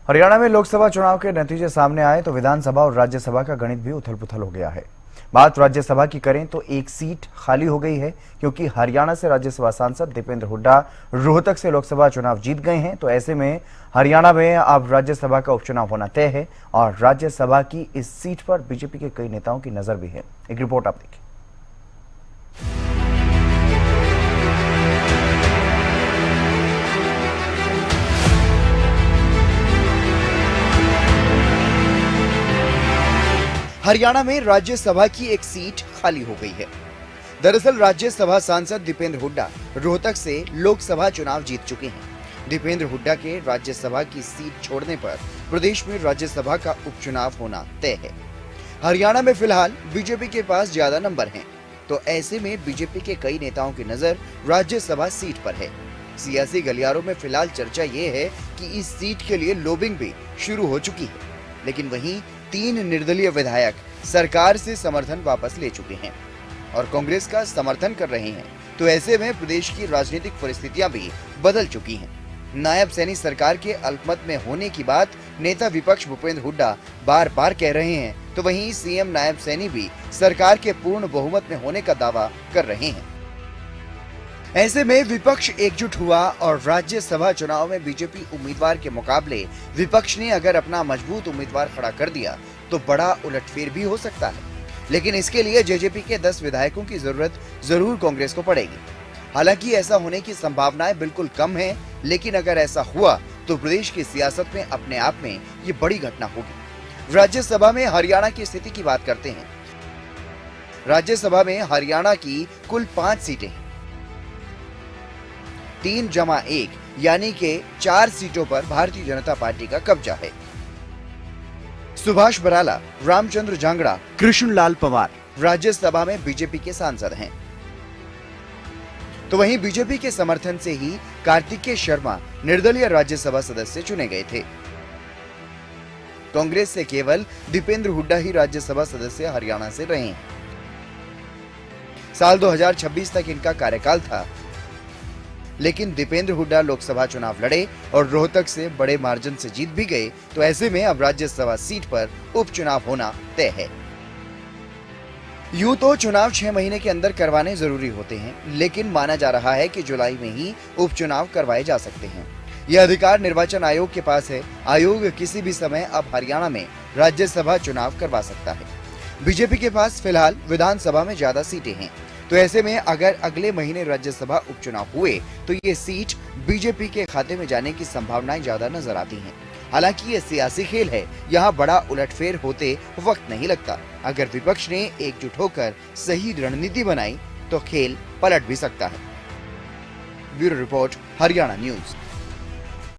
हरियाणा में लोकसभा चुनाव के नतीजे सामने आए तो विधानसभा और राज्यसभा का गणित भी उथल-पुथल हो गया है। बात राज्यसभा की करें तो एक सीट खाली हो गई है क्योंकि हरियाणा से राज्यसभा सांसद दीपेंद्र हुड्डा रोहतक से लोकसभा चुनाव जीत गए हैं। तो ऐसे में हरियाणा में अब राज्यसभा का उपचुनाव होना तय है और राज्यसभा की इस सीट पर बीजेपी के कई नेताओं की नजर भी है। एक रिपोर्ट आप देखिए। हरियाणा में राज्यसभा की एक सीट खाली हो गई है। दरअसल राज्यसभा सांसद दीपेंद्र हुड्डा रोहतक से लोकसभा चुनाव जीत चुके हैं। दीपेंद्र हुड्डा के राज्यसभा की सीट छोड़ने पर प्रदेश में राज्यसभा का उपचुनाव होना तय है। हरियाणा में फिलहाल बीजेपी के पास ज्यादा नंबर हैं, तो ऐसे में बीजेपी के कई नेताओं की नजर राज्यसभा सीट पर है। सियासी गलियारों में फिलहाल चर्चा ये है कि इस सीट के लिए लॉबिंग भी शुरू हो चुकी है, लेकिन वहीं 3 निर्दलीय विधायक सरकार से समर्थन वापस ले चुके हैं और कांग्रेस का समर्थन कर रहे हैं। तो ऐसे में प्रदेश की राजनीतिक परिस्थितियां भी बदल चुकी हैं। नायब सैनी सरकार के अल्पमत में होने की बात नेता विपक्ष भूपेंद्र हुड्डा बार बार कह रहे हैं, तो वहीं सीएम नायब सैनी भी सरकार के पूर्ण बहुमत में होने का दावा कर रहे हैं। ऐसे में विपक्ष एकजुट हुआ और राज्यसभा चुनाव में बीजेपी उम्मीदवार के मुकाबले विपक्ष ने अगर अपना मजबूत उम्मीदवार खड़ा कर दिया तो बड़ा उलटफेर भी हो सकता है। लेकिन इसके लिए जेजेपी के 10 विधायकों की जरूरत जरूर कांग्रेस को पड़ेगी। हालांकि ऐसा होने की संभावनाएं बिल्कुल कम है, लेकिन अगर ऐसा हुआ तो प्रदेश की सियासत में अपने आप में ये बड़ी घटना होगी। राज्यसभा में हरियाणा की स्थिति की बात करते हैं। राज्यसभा में हरियाणा की कुल 5 सीटें हैं। 3+1 यानी के 4 सीटों पर भारतीय जनता पार्टी का कब्जा है। सुभाष बराला, रामचंद्र जांगड़ा, कृष्णलाल पंवार राज्यसभा में बीजेपी के सांसद हैं। तो वहीं बीजेपी के समर्थन से ही कार्तिकेय शर्मा निर्दलीय राज्यसभा सदस्य चुने गए थे। कांग्रेस से केवल दीपेंद्र हुड्डा ही राज्यसभा सदस्य हरियाणा से रहे हैं। साल 2026 तक इनका कार्यकाल था, लेकिन दीपेंद्र हुड्डा लोकसभा चुनाव लड़े और रोहतक से बड़े मार्जिन से जीत भी गए। तो ऐसे में अब राज्यसभा सीट पर उपचुनाव होना तय है। यूं तो चुनाव 6 महीने के अंदर करवाने जरूरी होते हैं, लेकिन माना जा रहा है कि जुलाई में ही उपचुनाव करवाए जा सकते हैं। यह अधिकार निर्वाचन आयोग के पास है। आयोग किसी भी समय अब हरियाणा में राज्यसभा चुनाव करवा सकता है। बीजेपी के पास फिलहाल विधानसभा में ज्यादा सीटें हैं, तो ऐसे में अगर अगले महीने राज्यसभा उपचुनाव हुए तो ये सीट बीजेपी के खाते में जाने की संभावनाएं ज्यादा नजर आती हैं। हालांकि ये सियासी खेल है, यहाँ बड़ा उलटफेर होते वक्त नहीं लगता। अगर विपक्ष ने एकजुट होकर सही रणनीति बनाई तो खेल पलट भी सकता है। Bureau report, Haryana news.